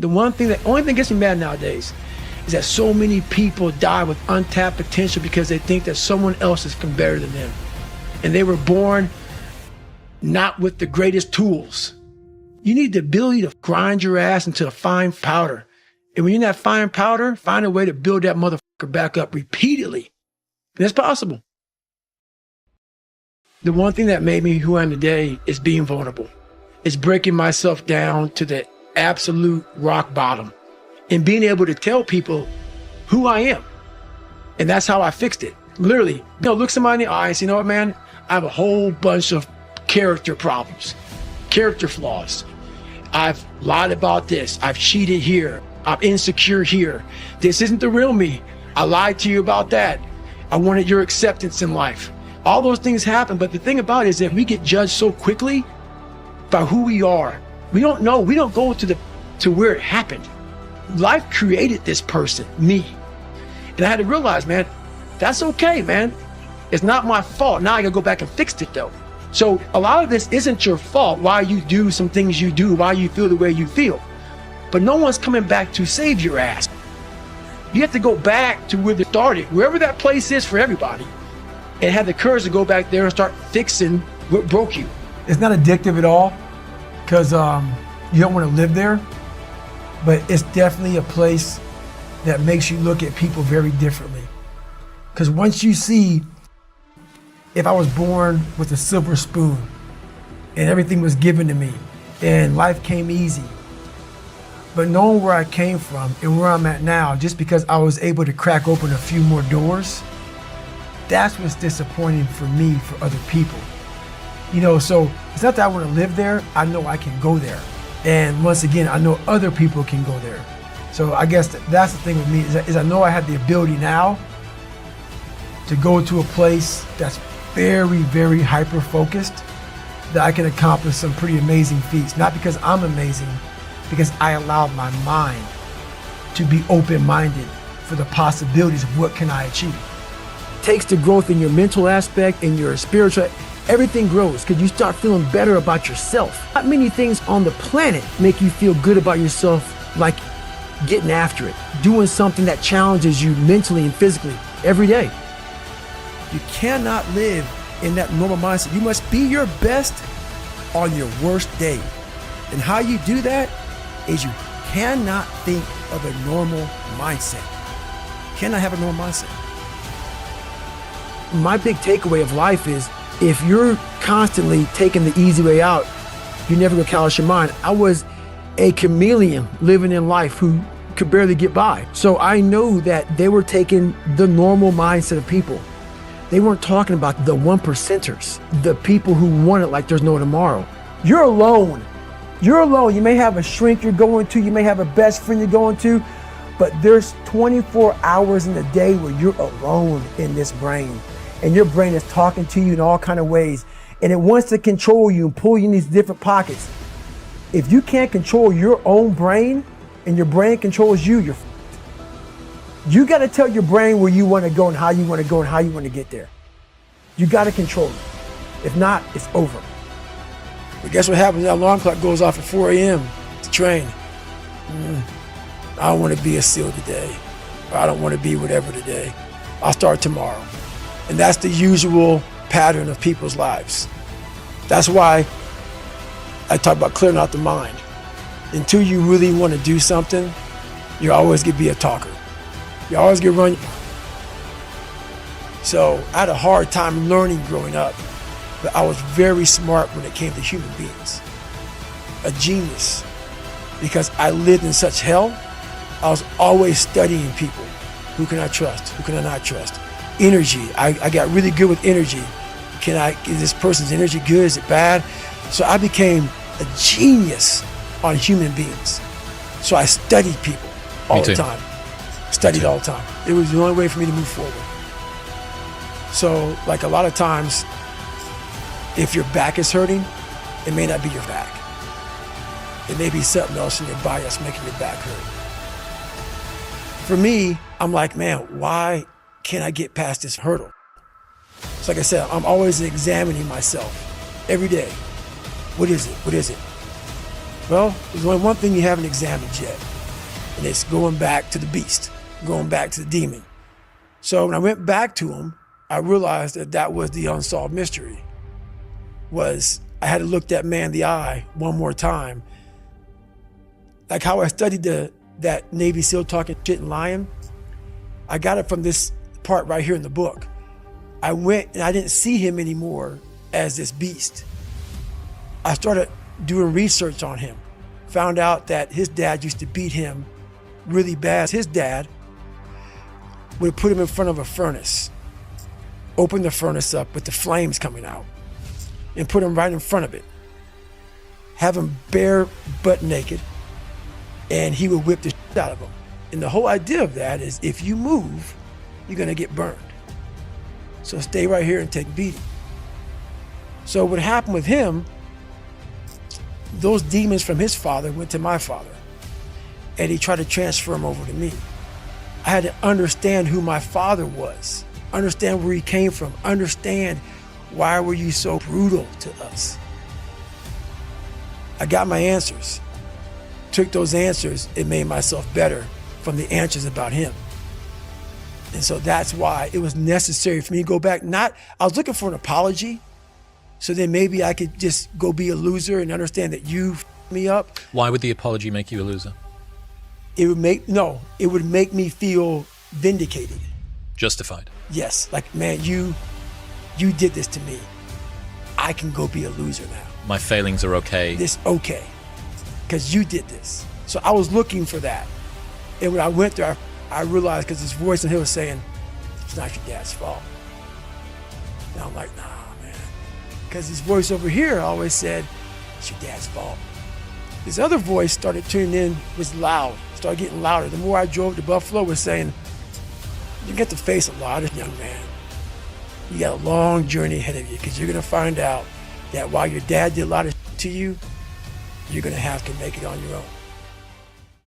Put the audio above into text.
The only thing that gets me mad nowadays is that so many people die with untapped potential because they think that someone else is better than them. And they were born not with the greatest tools. You need the ability to grind your ass into a fine powder. And when you're in that fine powder, find a way to build that motherfucker back up repeatedly. And it's possible. The one thing that made me who I am today is being vulnerable. It's breaking myself down to the absolute rock bottom and being able to tell people who I am. And that's how I fixed it. Literally, look somebody in the eye and say, you know what, man? I have a whole bunch of character problems, character flaws. I've lied about this. I've cheated here. I'm insecure here. This isn't the real me. I lied to you about that. I wanted your acceptance in life. All those things happen, but the thing about it is that we get judged so quickly by who we are. We don't know. We don't go to where it happened. Life created this person, me. And I had to realize, man, that's okay, man. It's not my fault. Now I gotta go back and fix it though. So a lot of this isn't your fault, why you do some things you do, why you feel the way you feel. But no one's coming back to save your ass. You have to go back to where they started, wherever that place is for everybody, and have the courage to go back there and start fixing what broke you. It's not addictive at all, because you don't want to live there, but it's definitely a place that makes you look at people very differently. Because once you see, if I was born with a silver spoon and everything was given to me and life came easy, but knowing where I came from and where I'm at now, just because I was able to crack open a few more doors, that's what's disappointing for me, for other people. So it's not that I want to live there, I know I can go there. And once again, I know other people can go there. So I guess that's the thing with me, is I know I have the ability now to go to a place that's very, very hyper-focused, that I can accomplish some pretty amazing feats. Not because I'm amazing, because I allowed my mind to be open-minded for the possibilities of what can I achieve. It takes the growth in your mental aspect, in your spiritual, everything grows because you start feeling better about yourself. Not many things on the planet make you feel good about yourself like getting after it, doing something that challenges you mentally and physically every day. You cannot live in that normal mindset. You must be your best on your worst day. And how you do that is you cannot think of a normal mindset. You cannot have a normal mindset. My big takeaway of life is, if you're constantly taking the easy way out, you're never gonna callous your mind. I was a chameleon living in life who could barely get by. So I know that they were taking the normal mindset of people. They weren't talking about the 1%ers, the people who want it like there's no tomorrow. You're alone. You're alone. You may have a shrink you're going to, you may have a best friend you're going to, but there's 24 hours in the day where you're alone in this brain. And your brain is talking to you in all kinds of ways. And it wants to control you and pull you in these different pockets. If you can't control your own brain and your brain controls you, you're You got to tell your brain where you want to go and how you want to go and how you want to get there. You got to control it. If not, it's over. But guess what happens? That alarm clock goes off at 4 a.m. to train. I don't want to be a SEAL today. Or I don't want to be whatever today. I'll start tomorrow. And that's the usual pattern of people's lives. That's why I talk about clearing out the mind. Until you really want to do something, you're always going to be a talker. You always get run. So I had a hard time learning growing up, but I was very smart when it came to human beings. A genius, because I lived in such hell. I was always studying people. Who can I trust? Who can I not trust? Energy. I got really good with energy. Is this person's energy good? Is it bad? So I became a genius on human beings. So I studied people all the time. Studied all the time. It was the only way for me to move forward. So like a lot of times, if your back is hurting, it may not be your back. It may be something else in your body that's making your back hurt. For me, I'm like, man, why can't I get past this hurdle? So like I said, I'm always examining myself every day. What is it? What is it? Well, there's only one thing you haven't examined yet, and it's going back to the beast, going back to the demon. So when I went back to him, I realized that that was the unsolved mystery. I had to look that man in the eye one more time. Like how I studied that Navy SEAL talking shit and lying, I got it from this part right here in the book. I went and I didn't see him anymore as this beast. I started doing research on him, found out that his dad used to beat him really bad. His dad would put him in front of a furnace, open the furnace up with the flames coming out, and put him right in front of it, have him bare butt naked, and he would whip the shit out of him. And the whole idea of that is if you move, you're gonna get burned. So stay right here and take a beating. So what happened with him, those demons from his father went to my father, and he tried to transfer them over to me. I had to understand who my father was, understand where he came from, understand why were you so brutal to us. I got my answers, took those answers, and made myself better from the answers about him. And so that's why it was necessary for me to go back. I was looking for an apology, so then maybe I could just go be a loser and understand that you f***ed me up. Why would the apology make you a loser? It would make me feel vindicated. Justified. Yes, like, man, you did this to me. I can go be a loser now. My failings are okay. This okay, because you did this. So I was looking for that. And when I went there, I realized, because this voice in here was saying, it's not your dad's fault. And I'm like, nah, man. Because this voice over here always said, it's your dad's fault. This other voice started tuning in, was loud, started getting louder. The more I drove to Buffalo, was saying, you get to face a lot of young man. You got a long journey ahead of you, because you're going to find out that while your dad did a lot of to you, you're going to have to make it on your own.